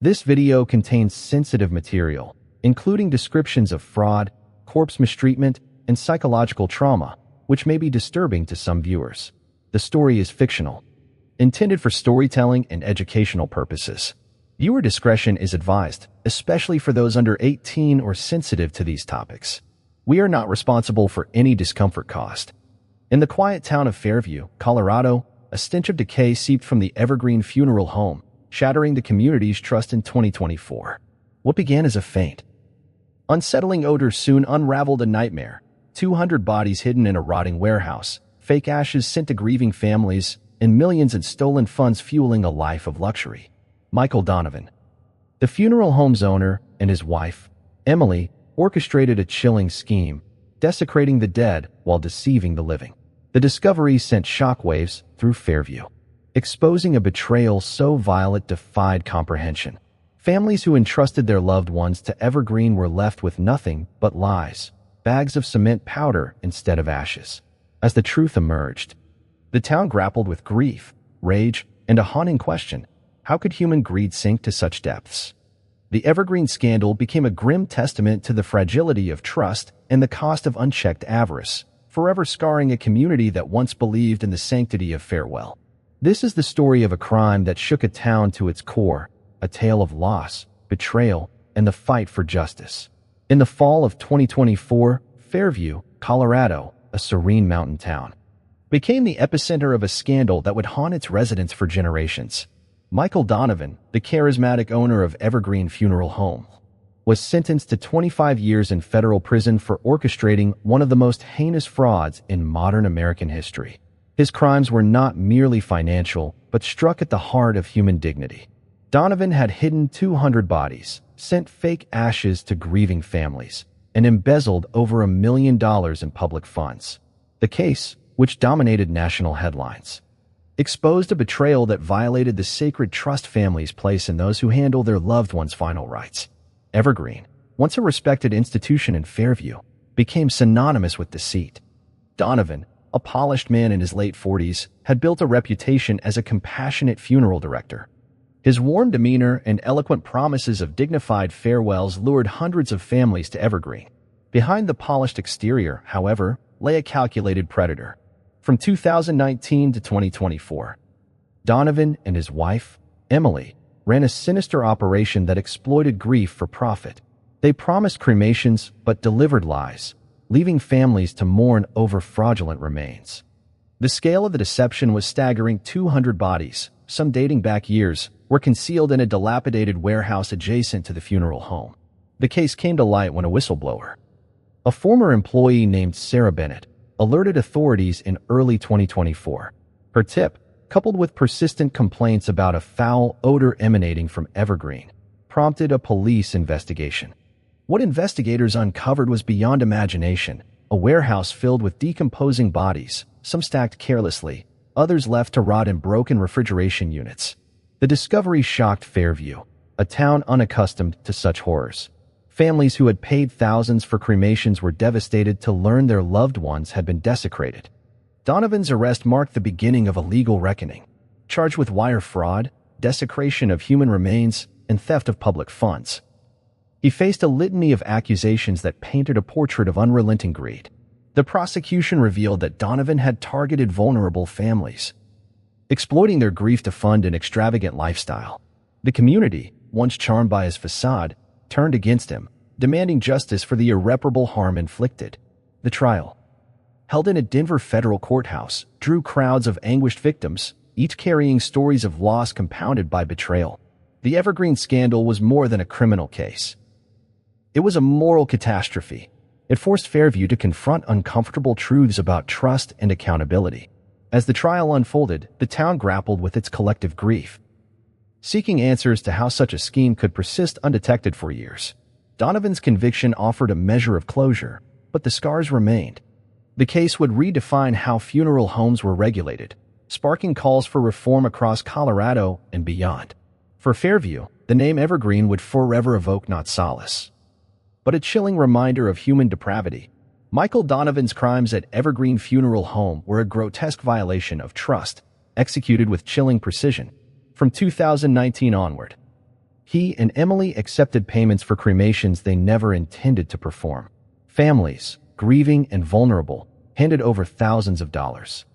This video contains sensitive material, including descriptions of fraud, corpse mistreatment, and psychological trauma, which may be disturbing to some viewers. The story is fictional, intended for storytelling and educational purposes. Viewer discretion is advised, especially for those under 18 or sensitive to these topics. We are not responsible for any discomfort caused. In the quiet town of Fairview, Colorado, a stench of decay seeped from the Evergreen Funeral Home, shattering the community's trust in 2024. What began as a faint, unsettling odor soon unraveled a nightmare. 200 bodies hidden in a rotting warehouse, fake ashes sent to grieving families, and millions in stolen funds fueling a life of luxury. Michael Donovan, the funeral home's owner, and his wife, Emily, orchestrated a chilling scheme, desecrating the dead while deceiving the living. The discovery sent shockwaves through Fairview, exposing a betrayal so vile it defied comprehension. Families who entrusted their loved ones to Evergreen were left with nothing but lies, bags of cement powder instead of ashes. As the truth emerged, the town grappled with grief, rage, and a haunting question: how could human greed sink to such depths? The Evergreen scandal became a grim testament to the fragility of trust and the cost of unchecked avarice, forever scarring a community that once believed in the sanctity of farewell. This is the story of a crime that shook a town to its core, a tale of loss, betrayal, and the fight for justice. In the fall of 2024, Fairview, Colorado, a serene mountain town, became the epicenter of a scandal that would haunt its residents for generations. Michael Donovan, the charismatic owner of Evergreen Funeral Home, was sentenced to 25 years in federal prison for orchestrating one of the most heinous frauds in modern American history. His crimes were not merely financial, but struck at the heart of human dignity. Donovan had hidden 200 bodies, sent fake ashes to grieving families, and embezzled over $1 million in public funds. The case, which dominated national headlines, exposed a betrayal that violated the sacred trust families place in those who handle their loved ones' final rites. Evergreen, once a respected institution in Fairview, became synonymous with deceit. Donovan, a polished man in his late 40s, had built a reputation as a compassionate funeral director. His warm demeanor and eloquent promises of dignified farewells lured hundreds of families to Evergreen. Behind the polished exterior, however, lay a calculated predator. From 2019 to 2024, Donovan and his wife, Emily, ran a sinister operation that exploited grief for profit. They promised cremations but delivered lies, leaving families to mourn over fraudulent remains. The scale of the deception was staggering. 200 bodies, some dating back years, were concealed in a dilapidated warehouse adjacent to the funeral home. The case came to light when a whistleblower, a former employee named Sarah Bennett, alerted authorities in early 2024. Her tip, coupled with persistent complaints about a foul odor emanating from Evergreen, prompted a police investigation. What investigators uncovered was beyond imagination: a warehouse filled with decomposing bodies, some stacked carelessly, others left to rot in broken refrigeration units. The discovery shocked Fairview, a town unaccustomed to such horrors. Families who had paid thousands for cremations were devastated to learn their loved ones had been desecrated. Donovan's arrest marked the beginning of a legal reckoning. Charged with wire fraud, desecration of human remains, and theft of public funds, he faced a litany of accusations that painted a portrait of unrelenting greed. The prosecution revealed that Donovan had targeted vulnerable families, exploiting their grief to fund an extravagant lifestyle. The community, once charmed by his facade, turned against him, demanding justice for the irreparable harm inflicted. The trial, held in a Denver federal courthouse, drew crowds of anguished victims, each carrying stories of loss compounded by betrayal. The Evergreen scandal was more than a criminal case. It was a moral catastrophe. It forced Fairview to confront uncomfortable truths about trust and accountability. As the trial unfolded, the town grappled with its collective grief, seeking answers to how such a scheme could persist undetected for years. Donovan's conviction offered a measure of closure, but the scars remained. The case would redefine how funeral homes were regulated, sparking calls for reform across Colorado and beyond. For Fairview, the name Evergreen would forever evoke not solace, but a chilling reminder of human depravity. Michael Donovan's crimes at Evergreen Funeral Home were a grotesque violation of trust, executed with chilling precision. From 2019 onward, He and Emily accepted payments for cremations they never intended to perform. Families, grieving and vulnerable, handed over thousands of dollars,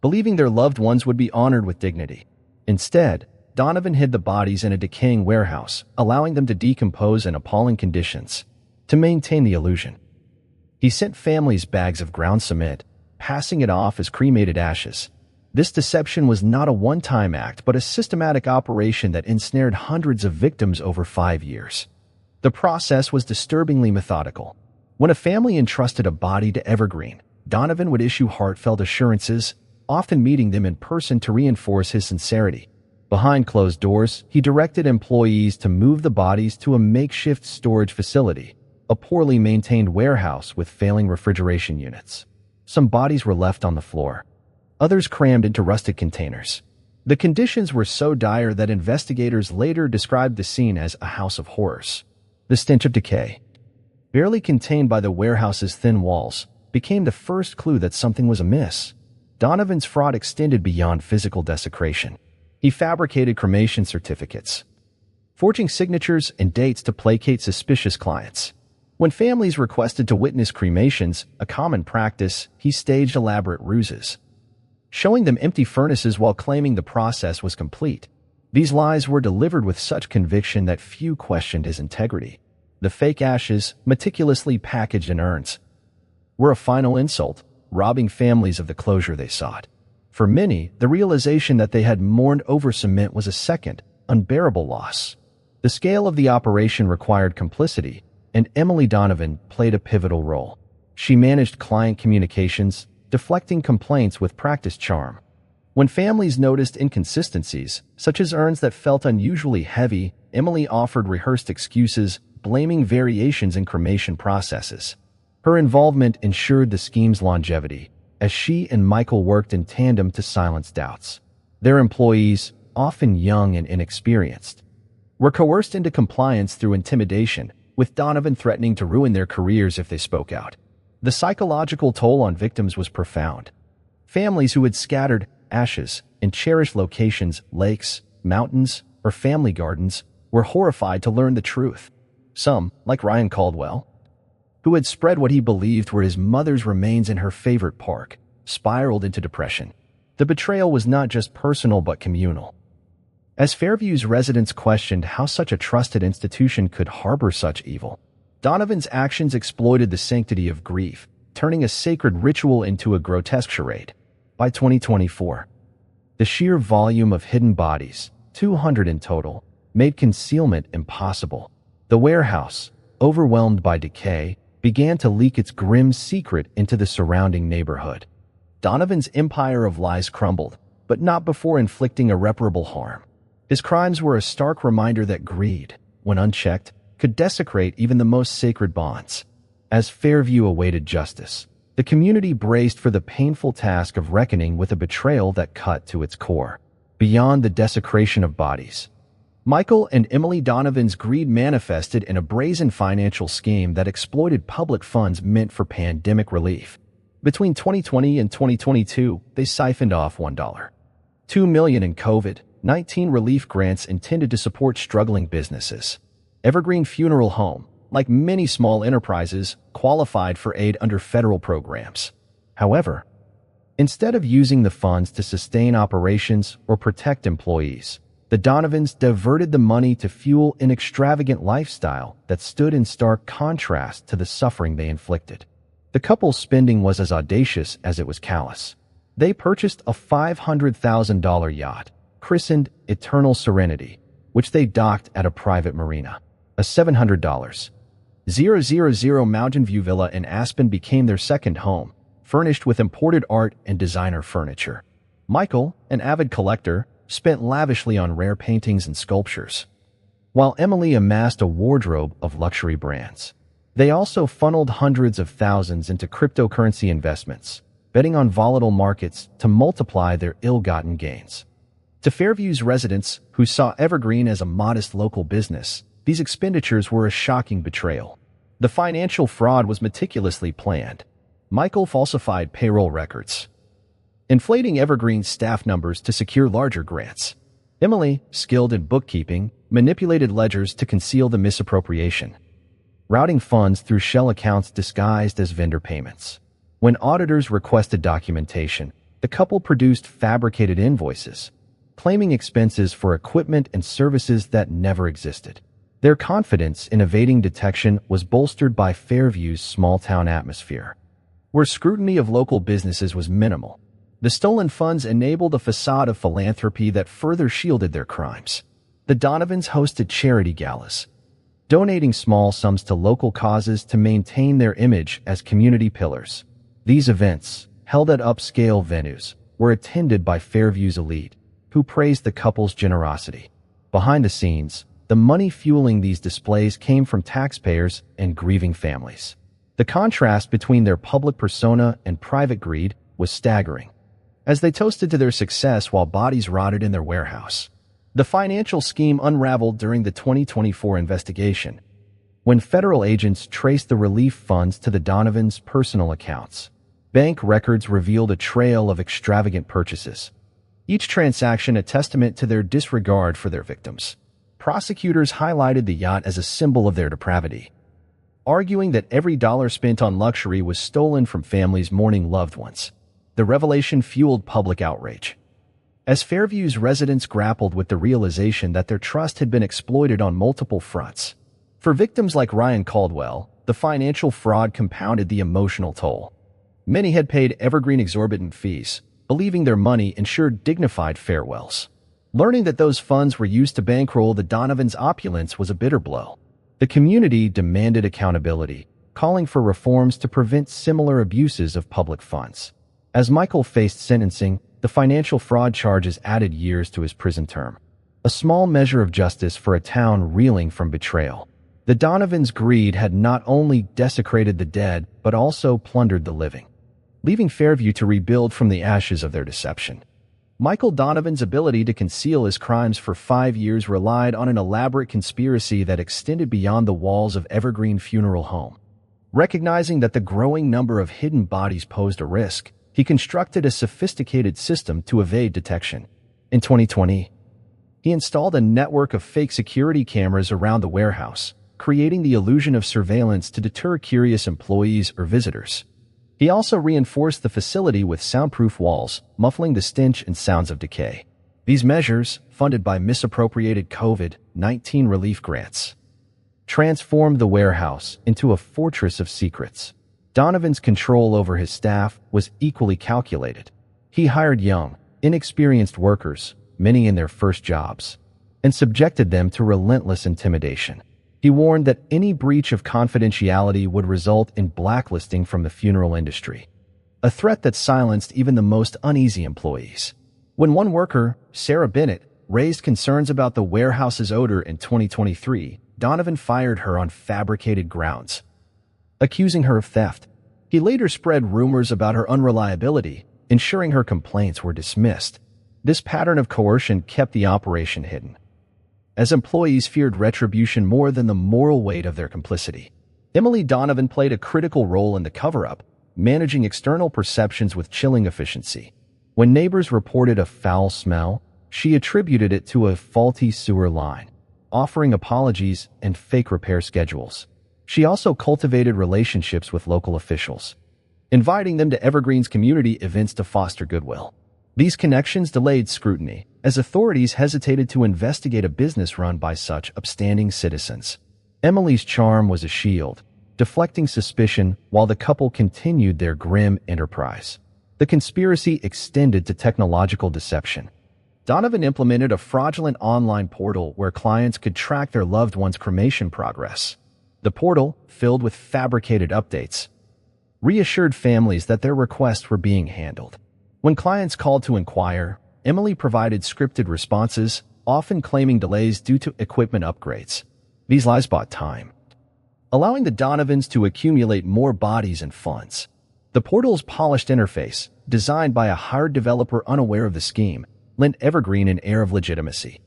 believing their loved ones would be honored with dignity. Instead, Donovan hid the bodies in a decaying warehouse, allowing them to decompose in appalling conditions. To maintain the illusion, he sent families bags of ground cement, passing it off as cremated ashes. This deception was not a one-time act, but a systematic operation that ensnared hundreds of victims over 5 years. The process was disturbingly methodical. When a family entrusted a body to Evergreen, Donovan would issue heartfelt assurances, often meeting them in person to reinforce his sincerity. Behind closed doors, he directed employees to move the bodies to a makeshift storage facility, a poorly maintained warehouse with failing refrigeration units. Some bodies were left on the floor, others crammed into rustic containers. The conditions were so dire that investigators later described the scene as a house of horrors. The stench of decay, barely contained by the warehouse's thin walls, became the first clue that something was amiss. Donovan's fraud extended beyond physical desecration. He fabricated cremation certificates, forging signatures and dates to placate suspicious clients. When families requested to witness cremations, a common practice, he staged elaborate ruses, showing them empty furnaces while claiming the process was complete. These lies were delivered with such conviction that few questioned his integrity. The fake ashes, meticulously packaged in urns, were a final insult, robbing families of the closure they sought. For many, the realization that they had mourned over cement was a second, unbearable loss. The scale of the operation required complicity, and Emily Donovan played a pivotal role. She managed client communications, deflecting complaints with practiced charm. When families noticed inconsistencies, such as urns that felt unusually heavy, Emily offered rehearsed excuses, blaming variations in cremation processes. Her involvement ensured the scheme's longevity, as she and Michael worked in tandem to silence doubts. Their employees, often young and inexperienced, were coerced into compliance through intimidation, with Donovan threatening to ruin their careers if they spoke out. The psychological toll on victims was profound. Families who had scattered ashes in cherished locations, lakes, mountains, or family gardens, were horrified to learn the truth. Some, like Ryan Caldwell, who had spread what he believed were his mother's remains in her favorite park, spiraled into depression. The betrayal was not just personal but communal. As Fairview's residents questioned how such a trusted institution could harbor such evil, Donovan's actions exploited the sanctity of grief, turning a sacred ritual into a grotesque charade. By 2024, the sheer volume of hidden bodies, 200 in total, made concealment impossible. The warehouse, overwhelmed by decay, began to leak its grim secret into the surrounding neighborhood. Donovan's empire of lies crumbled, but not before inflicting irreparable harm. His crimes were a stark reminder that greed, when unchecked, could desecrate even the most sacred bonds. As Fairview awaited justice, the community braced for the painful task of reckoning with a betrayal that cut to its core. Beyond the desecration of bodies, Michael and Emily Donovan's greed manifested in a brazen financial scheme that exploited public funds meant for pandemic relief. Between 2020 and 2022, they siphoned off $2 million in COVID-19 relief grants intended to support struggling businesses. Evergreen Funeral Home, like many small enterprises, qualified for aid under federal programs. However, instead of using the funds to sustain operations or protect employees, the Donovans diverted the money to fuel an extravagant lifestyle that stood in stark contrast to the suffering they inflicted. The couple's spending was as audacious as it was callous. They purchased a $500,000 yacht, christened Eternal Serenity, which they docked at a private marina. A $700,000 Mountain View villa in Aspen became their second home, furnished with imported art and designer furniture. Michael, an avid collector, spent lavishly on rare paintings and sculptures, while Emily amassed a wardrobe of luxury brands. They also funneled hundreds of thousands into cryptocurrency investments, betting on volatile markets to multiply their ill-gotten gains. To Fairview's residents, who saw Evergreen as a modest local business, these expenditures were a shocking betrayal. The financial fraud was meticulously planned. Michael falsified payroll records, inflating Evergreen's staff numbers to secure larger grants. Emily, skilled in bookkeeping, manipulated ledgers to conceal the misappropriation, routing funds through shell accounts disguised as vendor payments. When auditors requested documentation, the couple produced fabricated invoices, claiming expenses for equipment and services that never existed. Their confidence in evading detection was bolstered by Fairview's small-town atmosphere, where scrutiny of local businesses was minimal. The stolen funds enabled a facade of philanthropy that further shielded their crimes. The Donovans hosted charity galas, donating small sums to local causes to maintain their image as community pillars. These events, held at upscale venues, were attended by Fairview's elite, who praised the couple's generosity. Behind the scenes, the money fueling these displays came from taxpayers and grieving families. The contrast between their public persona and private greed was staggering, as they toasted to their success while bodies rotted in their warehouse. The financial scheme unraveled during the 2024 investigation, when federal agents traced the relief funds to the Donovans' personal accounts. Bank records revealed a trail of extravagant purchases, each transaction a testament to their disregard for their victims. Prosecutors highlighted the yacht as a symbol of their depravity, arguing that every dollar spent on luxury was stolen from families mourning loved ones. The revelation fueled public outrage, as Fairview's residents grappled with the realization that their trust had been exploited on multiple fronts. For victims like Ryan Caldwell, the financial fraud compounded the emotional toll. Many had paid Evergreen exorbitant fees, believing their money ensured dignified farewells. Learning that those funds were used to bankroll the Donovans' opulence was a bitter blow. The community demanded accountability, calling for reforms to prevent similar abuses of public funds. As Michael faced sentencing, the financial fraud charges added years to his prison term, a small measure of justice for a town reeling from betrayal. The Donovans' greed had not only desecrated the dead but also plundered the living, leaving Fairview to rebuild from the ashes of their deception. Michael Donovan's ability to conceal his crimes for 5 years relied on an elaborate conspiracy that extended beyond the walls of Evergreen Funeral Home. Recognizing that the growing number of hidden bodies posed a risk, he constructed a sophisticated system to evade detection. In 2020, he installed a network of fake security cameras around the warehouse, creating the illusion of surveillance to deter curious employees or visitors. He also reinforced the facility with soundproof walls, muffling the stench and sounds of decay. These measures, funded by misappropriated COVID-19 relief grants, transformed the warehouse into a fortress of secrets. Donovan's control over his staff was equally calculated. He hired young, inexperienced workers, many in their first jobs, and subjected them to relentless intimidation. He warned that any breach of confidentiality would result in blacklisting from the funeral industry, a threat that silenced even the most uneasy employees. When one worker, Sarah Bennett, raised concerns about the warehouse's odor in 2023, Donovan fired her on fabricated grounds, accusing her of theft. He later spread rumors about her unreliability, ensuring her complaints were dismissed. This pattern of coercion kept the operation hidden, as employees feared retribution more than the moral weight of their complicity. Emily Donovan played a critical role in the cover-up, managing external perceptions with chilling efficiency. When neighbors reported a foul smell, she attributed it to a faulty sewer line, offering apologies and fake repair schedules. She also cultivated relationships with local officials, inviting them to Evergreen's community events to foster goodwill. These connections delayed scrutiny, as authorities hesitated to investigate a business run by such upstanding citizens. Emily's charm was a shield, deflecting suspicion while the couple continued their grim enterprise. The conspiracy extended to technological deception. Donovan implemented a fraudulent online portal where clients could track their loved ones' cremation progress. The portal, filled with fabricated updates, reassured families that their requests were being handled. When clients called to inquire, Emily provided scripted responses, often claiming delays due to equipment upgrades. These lies bought time, allowing the Donovans to accumulate more bodies and funds. The portal's polished interface, designed by a hired developer unaware of the scheme, lent Evergreen an air of legitimacy.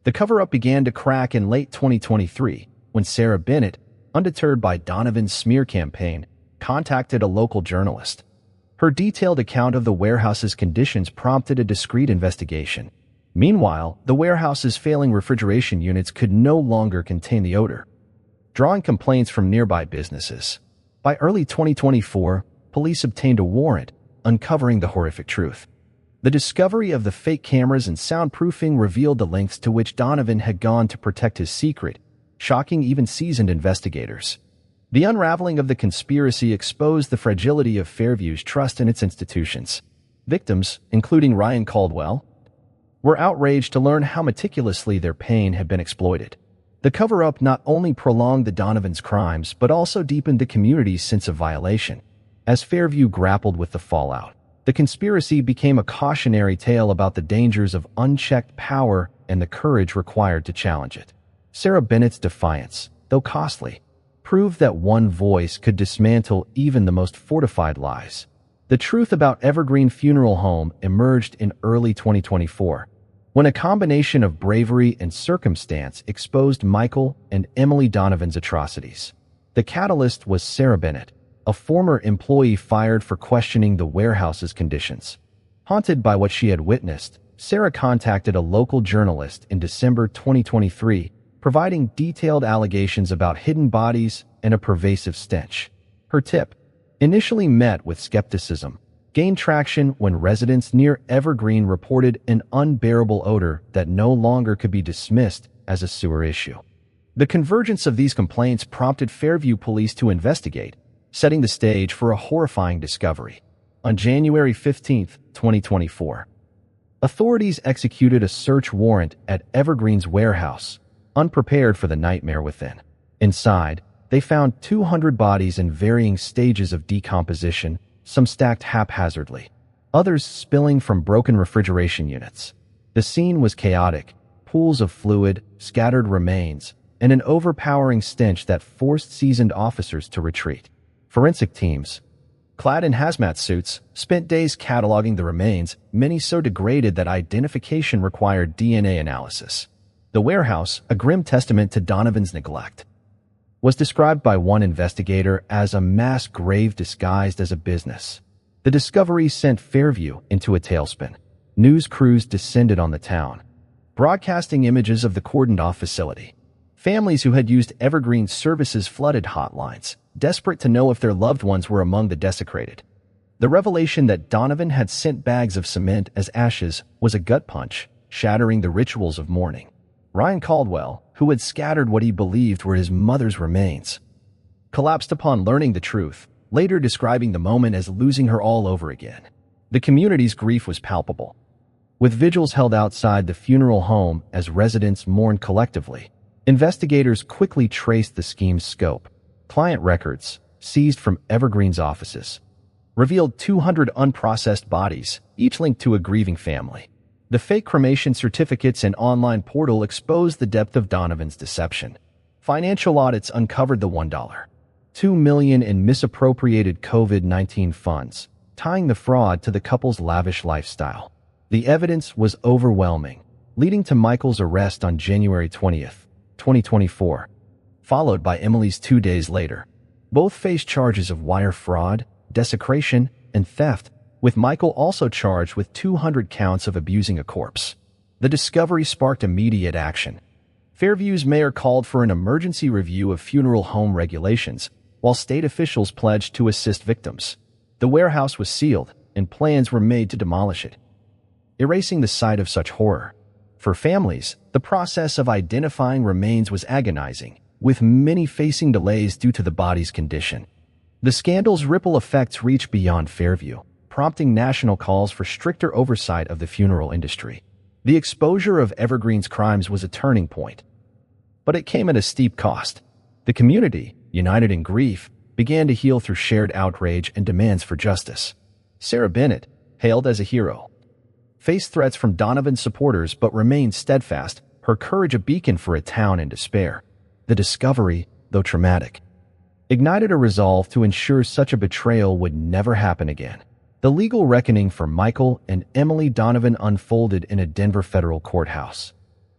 The cover-up began to crack in late 2023, when Sarah Bennett, undeterred by Donovan's smear campaign, contacted a local journalist. Her detailed account of the warehouse's conditions prompted a discreet investigation. Meanwhile, the warehouse's failing refrigeration units could no longer contain the odor, drawing complaints from nearby businesses. By early 2024, police obtained a warrant, uncovering the horrific truth. The discovery of the fake cameras and soundproofing revealed the lengths to which Donovan had gone to protect his secret, shocking even seasoned investigators. The unraveling of the conspiracy exposed the fragility of Fairview's trust in its institutions. Victims, including Ryan Caldwell, were outraged to learn how meticulously their pain had been exploited. The cover-up not only prolonged the Donovan's crimes but also deepened the community's sense of violation. As Fairview grappled with the fallout, the conspiracy became a cautionary tale about the dangers of unchecked power and the courage required to challenge it. Sarah Bennett's defiance, though costly, proved that one voice could dismantle even the most fortified lies. The truth about Evergreen Funeral Home emerged in early 2024, when a combination of bravery and circumstance exposed Michael and Emily Donovan's atrocities. The catalyst was Sarah Bennett, a former employee fired for questioning the warehouse's conditions. Haunted by what she had witnessed, Sarah contacted a local journalist in December 2023, providing detailed allegations about hidden bodies and a pervasive stench. Her tip, initially met with skepticism, gained traction when residents near Evergreen reported an unbearable odor that no longer could be dismissed as a sewer issue. The convergence of these complaints prompted Fairview police to investigate, setting the stage for a horrifying discovery. On January 15, 2024, authorities executed a search warrant at Evergreen's warehouse, unprepared for the nightmare within. Inside, they found 200 bodies in varying stages of decomposition, some stacked haphazardly, others spilling from broken refrigeration units. The scene was chaotic, pools of fluid, scattered remains, and an overpowering stench that forced seasoned officers to retreat. Forensic teams, clad in hazmat suits, spent days cataloging the remains, many so degraded that identification required DNA analysis. The warehouse, a grim testament to Donovan's neglect, was described by one investigator as a mass grave disguised as a business. The discovery sent Fairview into a tailspin. News crews descended on the town, broadcasting images of the cordoned-off facility. Families who had used Evergreen services flooded hotlines, desperate to know if their loved ones were among the desecrated. The revelation that Donovan had sent bags of cement as ashes was a gut punch, shattering the rituals of mourning. Ryan Caldwell, who had scattered what he believed were his mother's remains, collapsed upon learning the truth, later describing the moment as losing her all over again. The community's grief was palpable, with vigils held outside the funeral home as residents mourned collectively. Investigators quickly traced the scheme's scope. Client records, seized from Evergreen's offices, revealed 200 unprocessed bodies, each linked to a grieving family. The fake cremation certificates and online portal exposed the depth of Donovan's deception. Financial audits uncovered the $1.2 million in misappropriated COVID-19 funds, tying the fraud to the couple's lavish lifestyle. The evidence was overwhelming, leading to Michael's arrest on January 20th, 2024, followed by Emily's 2 days later. Both faced charges of wire fraud, desecration, and theft, with Michael also charged with 200 counts of abusing a corpse. The discovery sparked immediate action. Fairview's mayor called for an emergency review of funeral home regulations, while state officials pledged to assist victims. The warehouse was sealed, and plans were made to demolish it, erasing the site of such horror. For families, the process of identifying remains was agonizing, with many facing delays due to the body's condition. The scandal's ripple effects reached beyond Fairview, prompting national calls for stricter oversight of the funeral industry. The exposure of Evergreen's crimes was a turning point, but it came at a steep cost. The community, united in grief, began to heal through shared outrage and demands for justice. Sarah Bennett, hailed as a hero, faced threats from Donovan's supporters but remained steadfast, her courage a beacon for a town in despair. The discovery, though traumatic, ignited a resolve to ensure such a betrayal would never happen again. The legal reckoning for Michael and Emily Donovan unfolded in a Denver federal courthouse,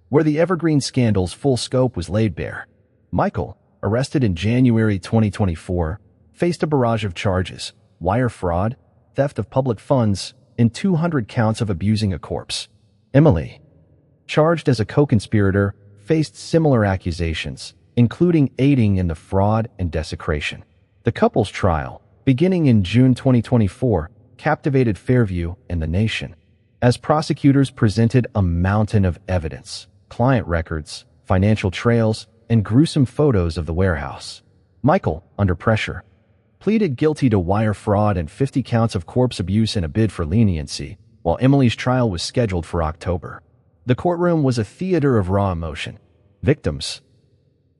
where the Evergreen scandal's full scope was laid bare. Michael, arrested in January 2024, faced a barrage of charges: wire fraud, theft of public funds, and 200 counts of abusing a corpse. Emily, charged as a co-conspirator, faced similar accusations, including aiding in the fraud and desecration. The couple's trial, beginning in June 2024, captivated Fairview and the nation, as prosecutors presented a mountain of evidence, client records, financial trails, and gruesome photos of the warehouse. Michael, under pressure, pleaded guilty to wire fraud and 50 counts of corpse abuse in a bid for leniency, while Emily's trial was scheduled for October. The courtroom was a theater of raw emotion. Victims,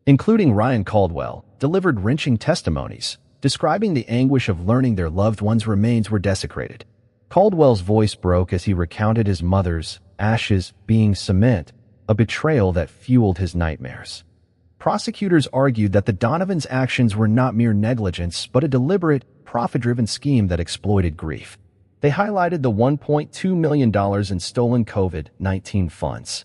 including Ryan Caldwell, delivered wrenching testimonies, describing the anguish of learning their loved one's remains were desecrated. Caldwell's voice broke as he recounted his mother's ashes being cement, a betrayal that fueled his nightmares. Prosecutors argued that the Donovans' actions were not mere negligence, but a deliberate, profit-driven scheme that exploited grief. They highlighted the $1.2 million in stolen COVID-19 funds,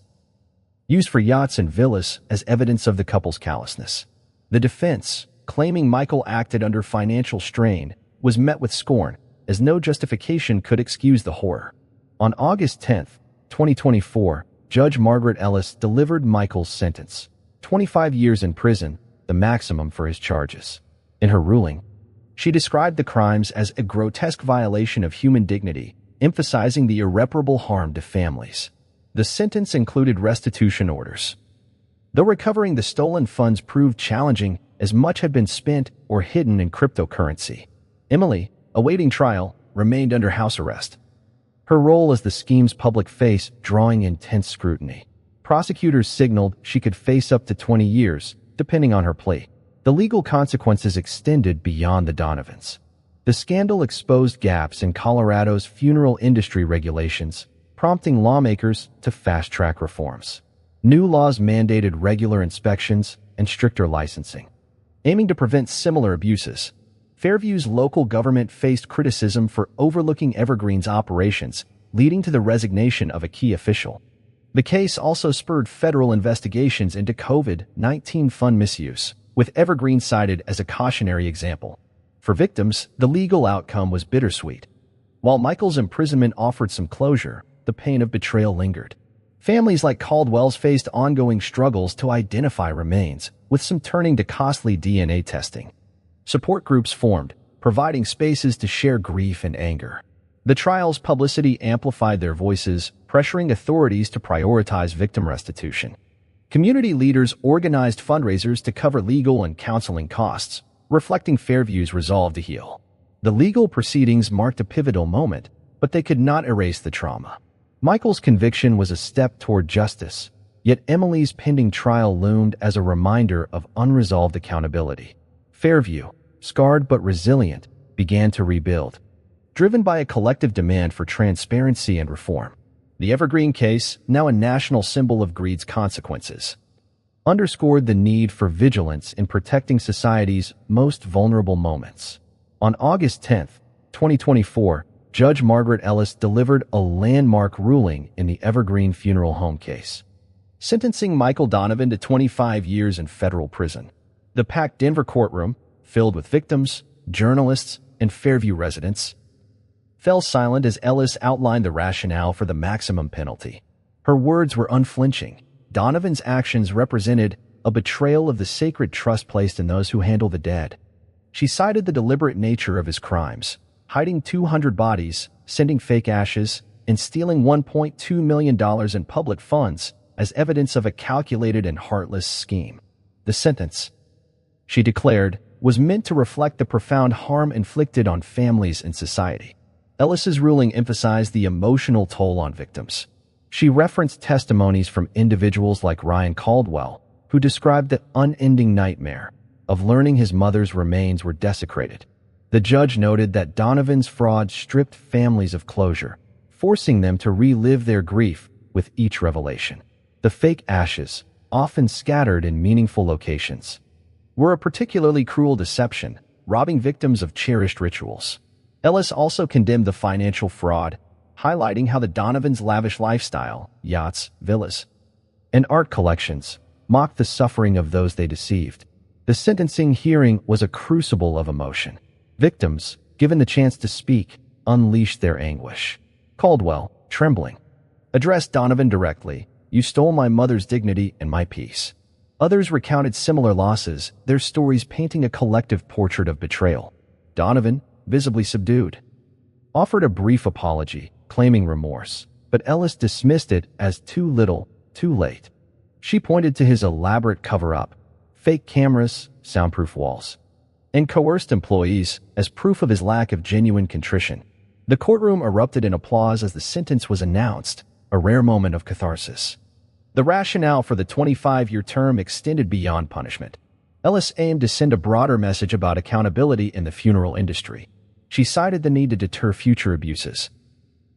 used for yachts and villas, as evidence of the couple's callousness. The defense, claiming Michael acted under financial strain, was met with scorn, as no justification could excuse the horror. On August 10, 2024, Judge Margaret Ellis delivered Michael's sentence, 25 years in prison, the maximum for his charges. In her ruling, she described the crimes as a grotesque violation of human dignity, emphasizing the irreparable harm to families. The sentence included restitution orders, though recovering the stolen funds proved challenging, as much had been spent or hidden in cryptocurrency. Emily, awaiting trial, remained under house arrest, her role as the scheme's public face drawing intense scrutiny. Prosecutors signaled she could face up to 20 years, depending on her plea. The legal consequences extended beyond the Donovans. The scandal exposed gaps in Colorado's funeral industry regulations, prompting lawmakers to fast-track reforms. New laws mandated regular inspections and stricter licensing, aiming to prevent similar abuses. Fairview's local government faced criticism for overlooking Evergreen's operations, leading to the resignation of a key official. The case also spurred federal investigations into COVID-19 fund misuse, with Evergreen cited as a cautionary example. For victims, the legal outcome was bittersweet. While Michael's imprisonment offered some closure, the pain of betrayal lingered. Families like Caldwell's faced ongoing struggles to identify remains, with some turning to costly DNA testing. Support groups formed, providing spaces to share grief and anger. The trial's publicity amplified their voices, pressuring authorities to prioritize victim restitution. Community leaders organized fundraisers to cover legal and counseling costs, reflecting Fairview's resolve to heal. The legal proceedings marked a pivotal moment, but they could not erase the trauma. Michael's conviction was a step toward justice, yet Emily's pending trial loomed as a reminder of unresolved accountability. Fairview, scarred but resilient, began to rebuild, driven by a collective demand for transparency and reform. The Evergreen case, now a national symbol of greed's consequences, underscored the need for vigilance in protecting society's most vulnerable moments. On August 10, 2024, Judge Margaret Ellis delivered a landmark ruling in the Evergreen funeral home case, sentencing Michael Donovan to 25 years in federal prison. The packed Denver courtroom, filled with victims, journalists, and Fairview residents, fell silent as Ellis outlined the rationale for the maximum penalty. Her words were unflinching. Donovan's actions represented a betrayal of the sacred trust placed in those who handle the dead. She cited the deliberate nature of his crimes, hiding 200 bodies, sending fake ashes, and stealing $1.2 million in public funds as evidence of a calculated and heartless scheme. The sentence, she declared, was meant to reflect the profound harm inflicted on families and society. Ellis's ruling emphasized the emotional toll on victims. She referenced testimonies from individuals like Ryan Caldwell, who described the unending nightmare of learning his mother's remains were desecrated. The judge noted that Donovan's fraud stripped families of closure, forcing them to relive their grief with each revelation. The fake ashes, often scattered in meaningful locations, were a particularly cruel deception, robbing victims of cherished rituals. Ellis also condemned the financial fraud, highlighting how the Donovans' lavish lifestyle, yachts, villas, and art collections mocked the suffering of those they deceived. The sentencing hearing was a crucible of emotion. Victims, given the chance to speak, unleashed their anguish. Caldwell, trembling, addressed Donovan directly, You stole my mother's dignity and my peace." Others recounted similar losses, their stories painting a collective portrait of betrayal. Donovan, visibly subdued, offered a brief apology, claiming remorse, but Ellis dismissed it as too little, too late. She pointed to his elaborate cover-up, fake cameras, soundproof walls, and coerced employees as proof of his lack of genuine contrition. The courtroom erupted in applause as the sentence was announced, a rare moment of catharsis. The rationale for the 25-year term extended beyond punishment. Ellis aimed to send a broader message about accountability in the funeral industry. She cited the need to deter future abuses,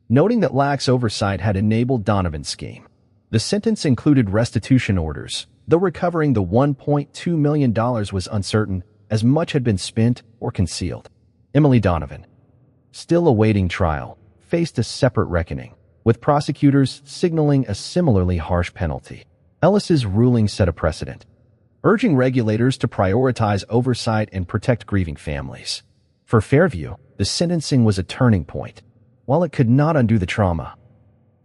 noting that lax oversight had enabled Donovan's scheme. The sentence included restitution orders, though recovering the $1.2 million was uncertain, as much had been spent or concealed. Emily Donovan, still awaiting trial, faced a separate reckoning, with prosecutors signaling a similarly harsh penalty. Ellis's ruling set a precedent, urging regulators to prioritize oversight and protect grieving families. For Fairview, the sentencing was a turning point. While it could not undo the trauma,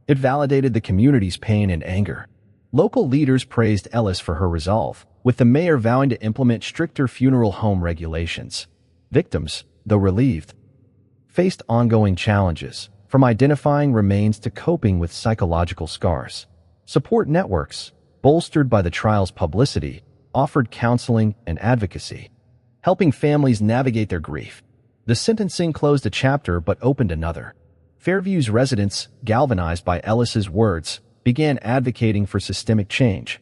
it validated the community's pain and anger. Local leaders praised Ellis for her resolve, with the mayor vowing to implement stricter funeral home regulations. Victims, though relieved, faced ongoing challenges, from identifying remains to coping with psychological scars. Support networks, bolstered by the trial's publicity, offered counseling and advocacy, helping families navigate their grief. The sentencing closed a chapter but opened another. Fairview's residents, galvanized by Ellis's words, began advocating for systemic change,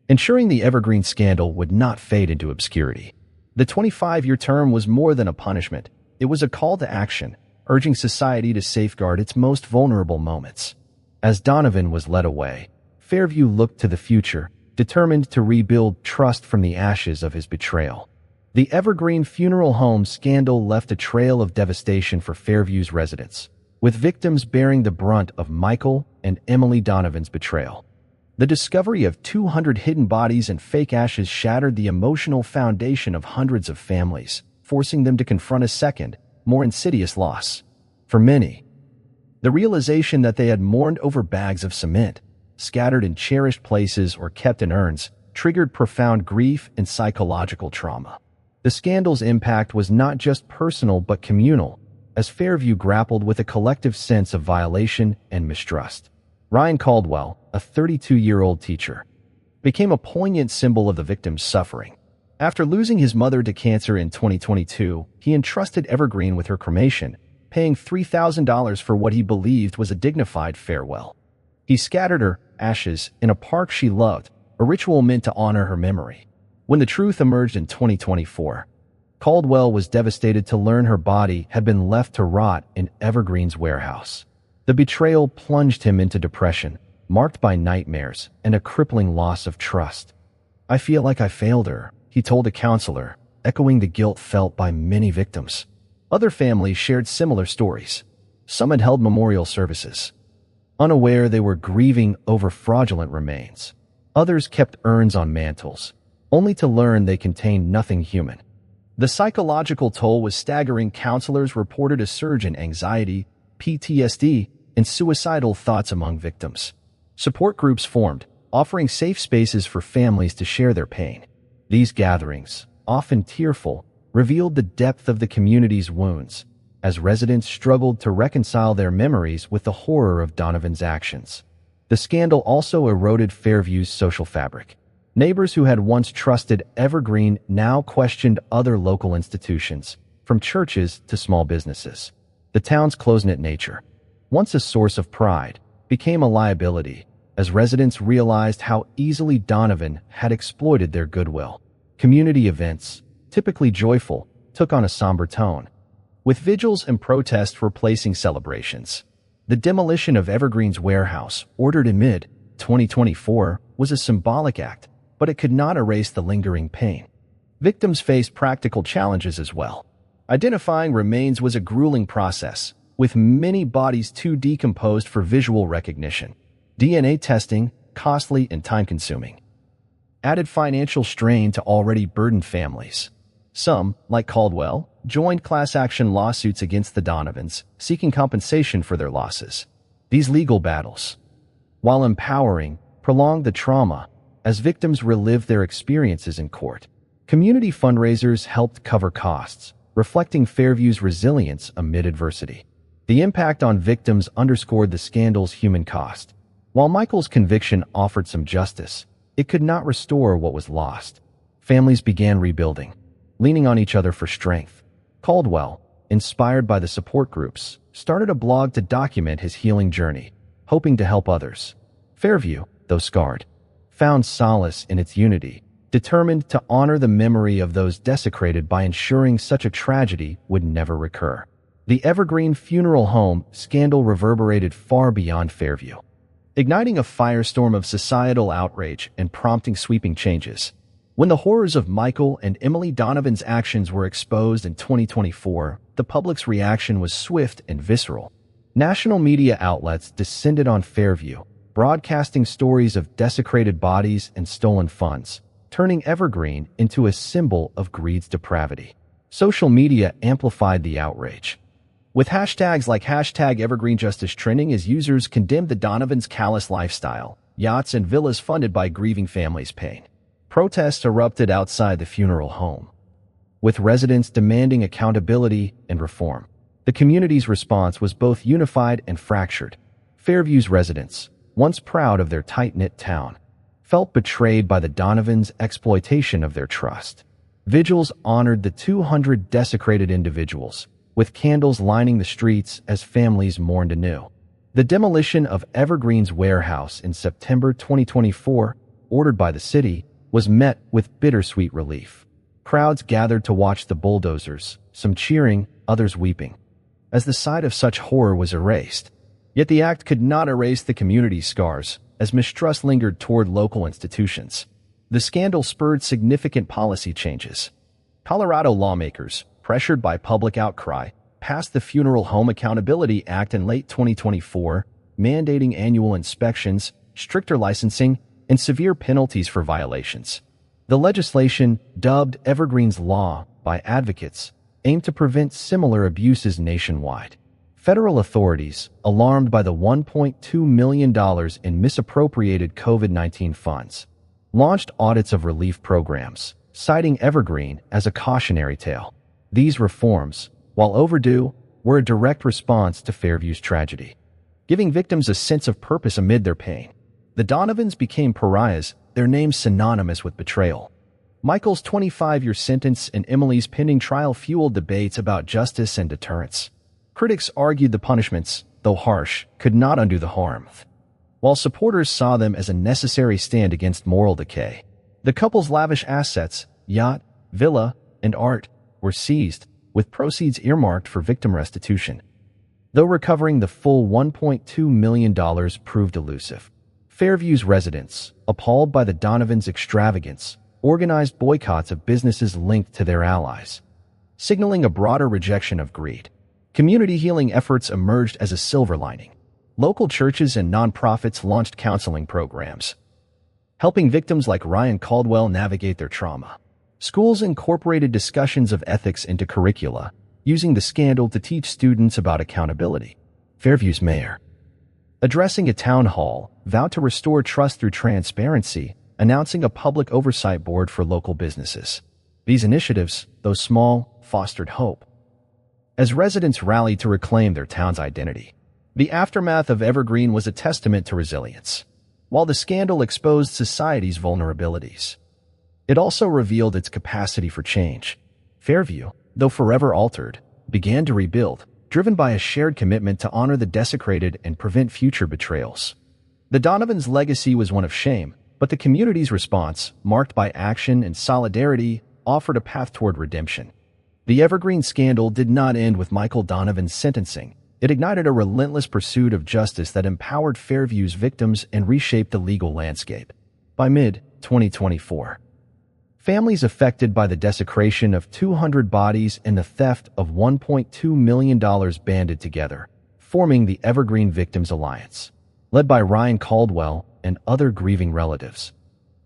ensuring the Evergreen scandal would not fade into obscurity. The 25-year term was more than a punishment. It was a call to action, urging society to safeguard its most vulnerable moments. As Donovan was led away, Fairview looked to the future, determined to rebuild trust from the ashes of his betrayal. The Evergreen funeral home scandal left a trail of devastation for Fairview's residents, with victims bearing the brunt of Michael and Emily Donovan's betrayal. The discovery of 200 hidden bodies and fake ashes shattered the emotional foundation of hundreds of families, forcing them to confront a second, more insidious loss. For many, the realization that they had mourned over bags of cement, scattered in cherished places or kept in urns, triggered profound grief and psychological trauma. The scandal's impact was not just personal but communal, as Fairview grappled with a collective sense of violation and mistrust. Ryan Caldwell, a 32-year-old teacher, became a poignant symbol of the victim's suffering. After losing his mother to cancer in 2022, he entrusted Evergreen with her cremation, paying $3,000 for what he believed was a dignified farewell. He scattered her ashes in a park she loved, a ritual meant to honor her memory. When the truth emerged in 2024, Caldwell was devastated to learn her body had been left to rot in Evergreen's warehouse. The betrayal plunged him into depression, marked by nightmares and a crippling loss of trust. "I feel like I failed her," he told a counselor, echoing the guilt felt by many victims. Other families shared similar stories. Some had held memorial services, unaware they were grieving over fraudulent remains. Others kept urns on mantles, only to learn they contained nothing human. The psychological toll was staggering. Counselors reported a surge in anxiety, PTSD, and suicidal thoughts among victims. Support groups formed, offering safe spaces for families to share their pain. These gatherings, often tearful, revealed the depth of the community's wounds, as residents struggled to reconcile their memories with the horror of Donovan's actions. The scandal also eroded Fairview's social fabric. Neighbors who had once trusted Evergreen now questioned other local institutions, from churches to small businesses. The town's close-knit nature, once a source of pride, became a liability as residents realized how easily Donovan had exploited their goodwill. Community events, typically joyful, took on a somber tone, with vigils and protests replacing celebrations. The demolition of Evergreen's warehouse, ordered in mid-2024, was a symbolic act, but it could not erase the lingering pain. Victims faced practical challenges as well. Identifying remains was a grueling process, with many bodies too decomposed for visual recognition. DNA testing, costly and time-consuming, added financial strain to already burdened families. Some, like Caldwell, joined class action lawsuits against the Donovans, seeking compensation for their losses. These legal battles, while empowering, prolonged the trauma as victims relived their experiences in court. Community fundraisers helped cover costs, reflecting Fairview's resilience amid adversity. The impact on victims underscored the scandal's human cost. While Michael's conviction offered some justice, it could not restore what was lost. Families began rebuilding, leaning on each other for strength. Caldwell, inspired by the support groups, started a blog to document his healing journey, hoping to help others. Fairview, though scarred, found solace in its unity, determined to honor the memory of those desecrated by ensuring such a tragedy would never recur. The Evergreen Funeral Home scandal reverberated far beyond Fairview, igniting a firestorm of societal outrage and prompting sweeping changes. When the horrors of Michael and Emily Donovan's actions were exposed in 2024, the public's reaction was swift and visceral. National media outlets descended on Fairview, broadcasting stories of desecrated bodies and stolen funds, turning Evergreen into a symbol of greed's depravity. Social media amplified the outrage, with hashtags like #EvergreenJustice trending as users condemned the Donovans' callous lifestyle, yachts and villas funded by grieving families' pain. Protests erupted outside the funeral home, with residents demanding accountability and reform. The community's response was both unified and fractured. Fairview's residents, once proud of their tight-knit town, felt betrayed by the Donovans' exploitation of their trust. Vigils honored the 200 desecrated individuals, with candles lining the streets as families mourned anew. The demolition of Evergreen's warehouse in September 2024, ordered by the city, was met with bittersweet relief. Crowds gathered to watch the bulldozers, some cheering, others weeping, as the site of such horror was erased. Yet the act could not erase the community's scars, as mistrust lingered toward local institutions. The scandal spurred significant policy changes. Colorado lawmakers, pressured by public outcry, passed the Funeral Home Accountability Act in late 2024, mandating annual inspections, stricter licensing, and severe penalties for violations. The legislation, dubbed Evergreen's Law by advocates, aimed to prevent similar abuses nationwide. Federal authorities, alarmed by the $1.2 million in misappropriated COVID-19 funds, launched audits of relief programs, citing Evergreen as a cautionary tale. These reforms, while overdue, were a direct response to Fairview's tragedy, giving victims a sense of purpose amid their pain. The Donovans became pariahs, their names synonymous with betrayal. Michael's 25-year sentence and Emily's pending trial fueled debates about justice and deterrence. Critics argued the punishments, though harsh, could not undo the harm, while supporters saw them as a necessary stand against moral decay. The couple's lavish assets, yacht, villa, and art, were seized, with proceeds earmarked for victim restitution. Though recovering the full $1.2 million proved elusive, Fairview's residents, appalled by the Donovans' extravagance, organized boycotts of businesses linked to their allies, signaling a broader rejection of greed. Community healing efforts emerged as a silver lining. Local churches and nonprofits launched counseling programs, helping victims like Ryan Caldwell navigate their trauma. Schools incorporated discussions of ethics into curricula, using the scandal to teach students about accountability. Fairview's mayor, addressing a town hall, vowed to restore trust through transparency, announcing a public oversight board for local businesses. These initiatives, though small, fostered hope, as residents rallied to reclaim their town's identity. The aftermath of Evergreen was a testament to resilience. While the scandal exposed society's vulnerabilities, it also revealed its capacity for change. Fairview, though forever altered, began to rebuild, driven by a shared commitment to honor the desecrated and prevent future betrayals. The Donovans' legacy was one of shame, but the community's response, marked by action and solidarity, offered a path toward redemption. The Evergreen scandal did not end with Michael Donovan's sentencing. It ignited a relentless pursuit of justice that empowered Fairview's victims and reshaped the legal landscape. By mid-2024, families affected by the desecration of 200 bodies and the theft of $1.2 million banded together, forming the Evergreen Victims Alliance, led by Ryan Caldwell and other grieving relatives.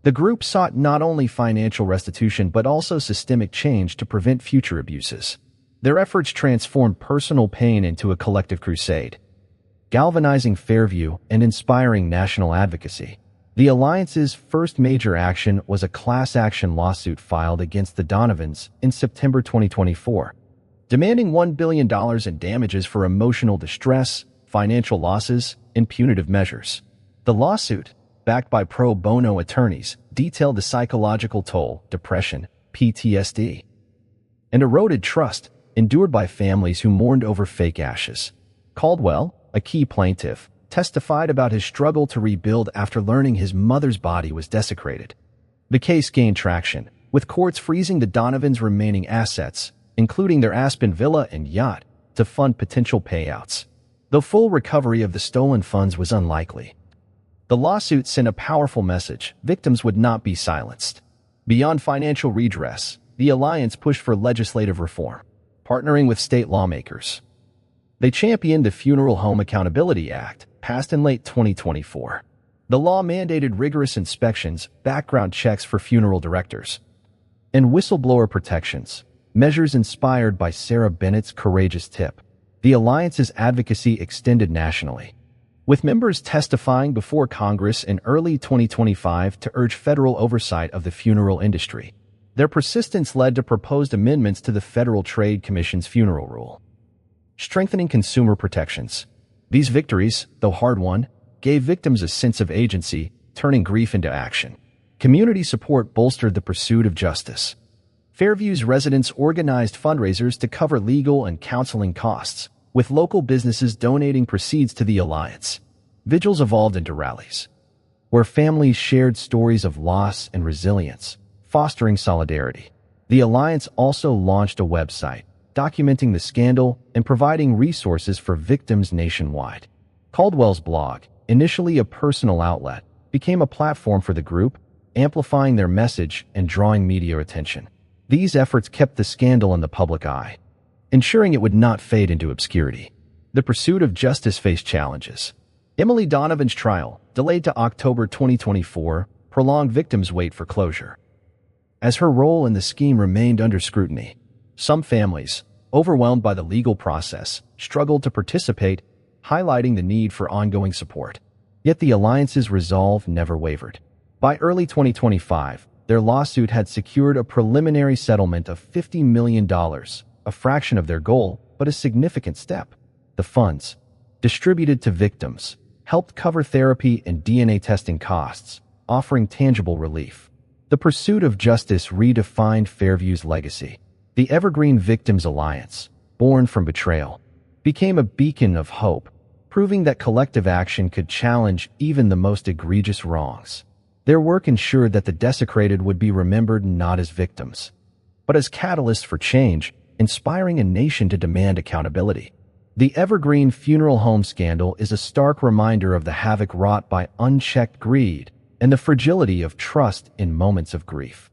The group sought not only financial restitution but also systemic change to prevent future abuses. Their efforts transformed personal pain into a collective crusade, galvanizing Fairview and inspiring national advocacy. The Alliance's first major action was a class action lawsuit filed against the Donovans in September 2024, demanding $1 billion in damages for emotional distress, financial losses, and punitive measures. The lawsuit, backed by pro bono attorneys, detailed the psychological toll, depression, PTSD, and eroded trust endured by families who mourned over fake ashes. Caldwell, a key plaintiff, testified about his struggle to rebuild after learning his mother's body was desecrated. The case gained traction, with courts freezing the Donovans' remaining assets, including their Aspen villa and yacht, to fund potential payouts, though full recovery of the stolen funds was unlikely. The lawsuit sent a powerful message: victims would not be silenced. Beyond financial redress, the Alliance pushed for legislative reform, partnering with state lawmakers. They championed the Funeral Home Accountability Act, passed in late 2024. The law mandated rigorous inspections, background checks for funeral directors, and whistleblower protections, measures inspired by Sarah Bennett's courageous tip. The Alliance's advocacy extended nationally, with members testifying before Congress in early 2025 to urge federal oversight of the funeral industry. Their persistence led to proposed amendments to the Federal Trade Commission's funeral rule, strengthening consumer protections. These victories, though hard-won, gave victims a sense of agency, turning grief into action. Community support bolstered the pursuit of justice. Fairview's residents organized fundraisers to cover legal and counseling costs, with local businesses donating proceeds to the Alliance. Vigils evolved into rallies, where families shared stories of loss and resilience, fostering solidarity. The Alliance also launched a website, documenting the scandal and providing resources for victims nationwide. Caldwell's blog, initially a personal outlet, became a platform for the group, amplifying their message and drawing media attention. These efforts kept the scandal in the public eye, ensuring it would not fade into obscurity. The pursuit of justice faced challenges. Emily Donovan's trial, delayed to October 2024, prolonged victims' wait for closure, as her role in the scheme remained under scrutiny. Some families, overwhelmed by the legal process, struggled to participate, highlighting the need for ongoing support. Yet the Alliance's resolve never wavered. By early 2025, their lawsuit had secured a preliminary settlement of $50 million, a fraction of their goal, but a significant step. The funds, distributed to victims, helped cover therapy and DNA testing costs, offering tangible relief. The pursuit of justice redefined Fairview's legacy. The Evergreen Victims Alliance, born from betrayal, became a beacon of hope, proving that collective action could challenge even the most egregious wrongs. Their work ensured that the desecrated would be remembered not as victims, but as catalysts for change, inspiring a nation to demand accountability. The Evergreen Funeral Home scandal is a stark reminder of the havoc wrought by unchecked greed and the fragility of trust in moments of grief.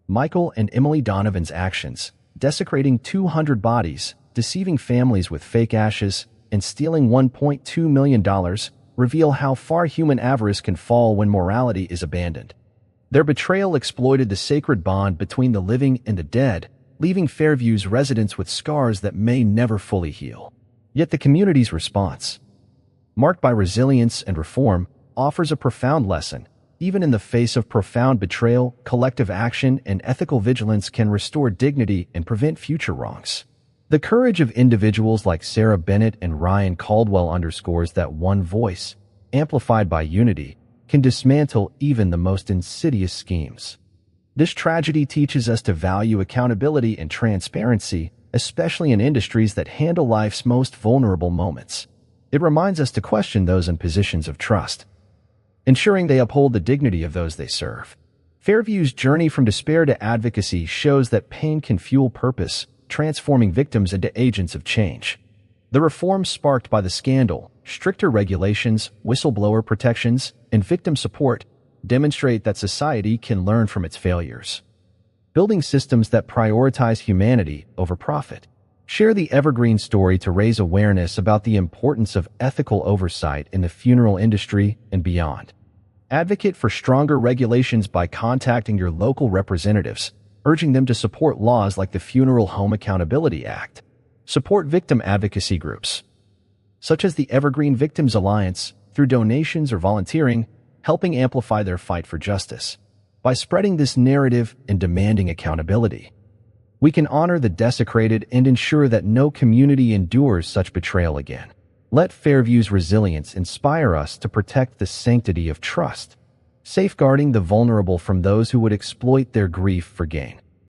Michael and Emily Donovan's actions, desecrating 200 bodies, deceiving families with fake ashes, and stealing $1.2 million, reveal how far human avarice can fall when morality is abandoned. Their betrayal exploited the sacred bond between the living and the dead, leaving Fairview's residents with scars that may never fully heal. Yet the community's response, marked by resilience and reform, offers a profound lesson. Even in the face of profound betrayal, collective action and ethical vigilance can restore dignity and prevent future wrongs. The courage of individuals like Sarah Bennett and Ryan Caldwell underscores that one voice, amplified by unity, can dismantle even the most insidious schemes. This tragedy teaches us to value accountability and transparency, especially in industries that handle life's most vulnerable moments. It reminds us to question those in positions of trust, ensuring they uphold the dignity of those they serve. Fairview's journey from despair to advocacy shows that pain can fuel purpose, transforming victims into agents of change. The reforms sparked by the scandal, stricter regulations, whistleblower protections, and victim support demonstrate that society can learn from its failures, building systems that prioritize humanity over profit. Share the Evergreen story to raise awareness about the importance of ethical oversight in the funeral industry and beyond. Advocate for stronger regulations by contacting your local representatives, urging them to support laws like the Funeral Home Accountability Act. Support victim advocacy groups, such as the Evergreen Victims Alliance, through donations or volunteering, helping amplify their fight for justice. By spreading this narrative and demanding accountability, we can honor the desecrated and ensure that no community endures such betrayal again. Let Fairview's resilience inspire us to protect the sanctity of trust, safeguarding the vulnerable from those who would exploit their grief for gain.